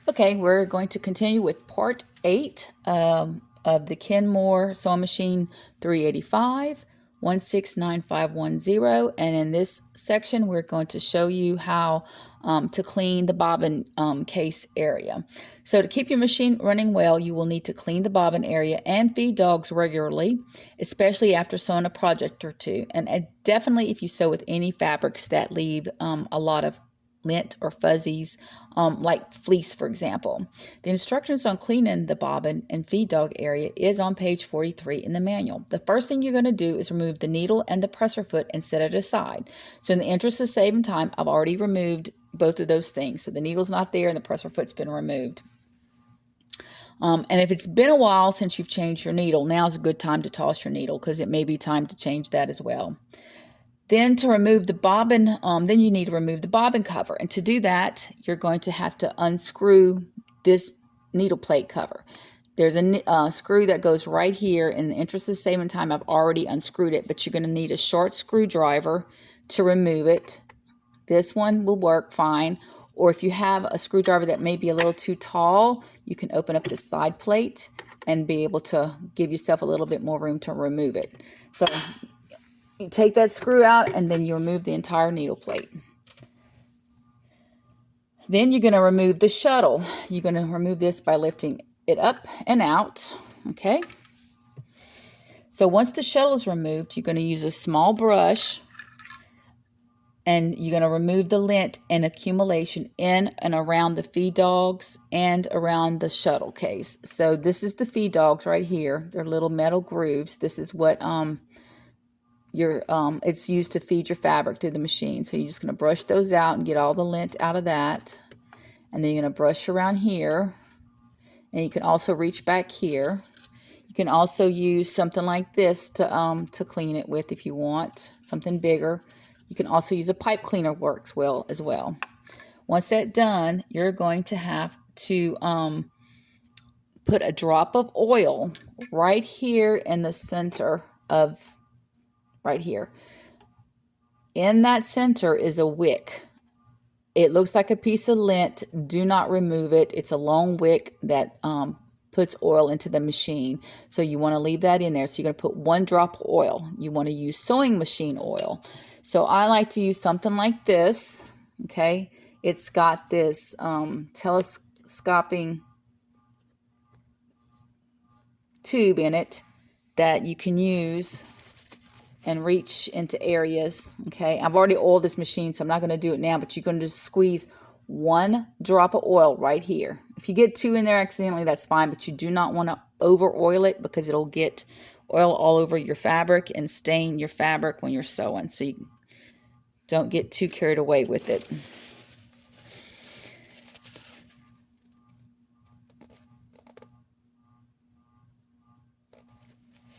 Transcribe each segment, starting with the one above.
Okay, we're going to continue with part 8 of the Kenmore sewing machine 385 169510, and in this section we're going to show you how to clean the bobbin case area. So to keep your machine running well, you will need to clean the bobbin area and feed dogs regularly, especially after sewing a project or two, and definitely if you sew with any fabrics that leave a lot of lint or fuzzies, like fleece, for example. The instructions on cleaning the bobbin and feed dog area is on page 43 in the manual. The first thing you're going to do is remove the needle and the presser foot and set it aside. So in the interest of saving time, I've already removed both of those things. So the needle's not there and the presser foot's been removed. And if it's been a while since you've changed your needle, now's a good time to toss your needle because it may be time to change that as well. Then to remove the bobbin, then you need to remove the bobbin cover. And to do that, you're going to have to unscrew this needle plate cover. There's a screw that goes right here. In the interest of saving time, I've already unscrewed it, but you're going to need a short screwdriver to remove it. This one will work fine. Or if you have a screwdriver that may be a little too tall, you can open up the side plate and be able to give yourself a little bit more room to remove it. So you take that screw out and then you remove the entire needle plate. Then you're going to remove the shuttle. You're going to remove this by lifting it up and out. Okay. So once the shuttle is removed, you're going to use a small brush and you're going to remove the lint and accumulation in and around the feed dogs and around the shuttle case. So this is the feed dogs right here. They're little metal grooves. This is what it's used to feed your fabric through the machine. So you're just going to brush those out and get all the lint out of that. And then you're going to brush around here. And you can also reach back here. You can also use something like this to clean it with if you want, something bigger. You can also use a pipe cleaner, works well as well. Once that's done, you're going to have to put a drop of oil right here in the center of right here. In that center is a wick. It looks like a piece of lint. Do not remove it. It's a long wick that puts oil into the machine. So you want to leave that in there. So you're going to put 1 drop of oil. You want to use sewing machine oil. So I like to use something like this. Okay. It's got this telescoping tube in it that you can use and reach into areas. Okay, I've already oiled this machine, so I'm not going to do it now, but you're going to just squeeze 1 drop of oil right here. If you get 2 in there accidentally, that's fine, but you do not want to over oil it because it'll get oil all over your fabric and stain your fabric when you're sewing. So you don't get too carried away with it.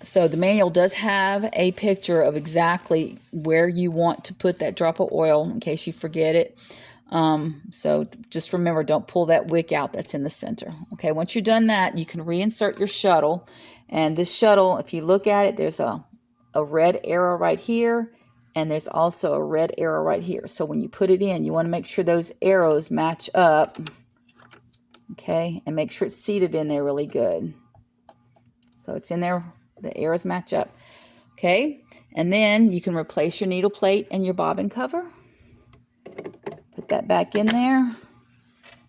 So the manual does have a picture of exactly where you want to put that drop of oil in case you forget it. So just remember, don't pull that wick out that's in the center. Okay, once you've done that, you can reinsert your shuttle. And this shuttle, if you look at it, there's a red arrow right here, and there's also a red arrow right here. So when you put it in, you want to make sure those arrows match up. Okay, and make sure it's seated in there really good. So it's in there. The arrows match up. Okay, and then you can replace your needle plate and your bobbin cover. Put that back in there.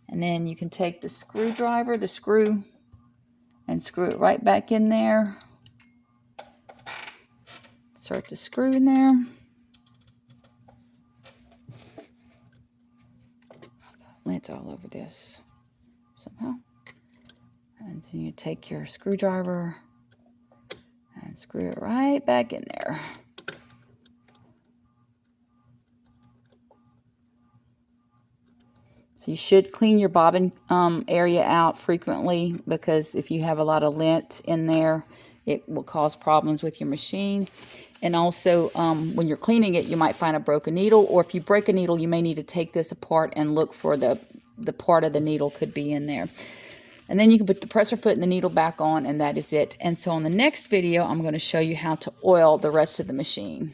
And then you can take the screwdriver, the screw, and screw it right back in there. Insert the screw in there. Lint all over this somehow. And then you take your screwdriver and screw it right back in there. So you should clean your bobbin area out frequently, because if you have a lot of lint in there, it will cause problems with your machine. And also, when you're cleaning it, you might find a broken needle, or if you break a needle, you may need to take this apart and look for the part of the needle could be in there. And then you can put the presser foot and the needle back on, and that is it. And so on the next video, I'm going to show you how to oil the rest of the machine.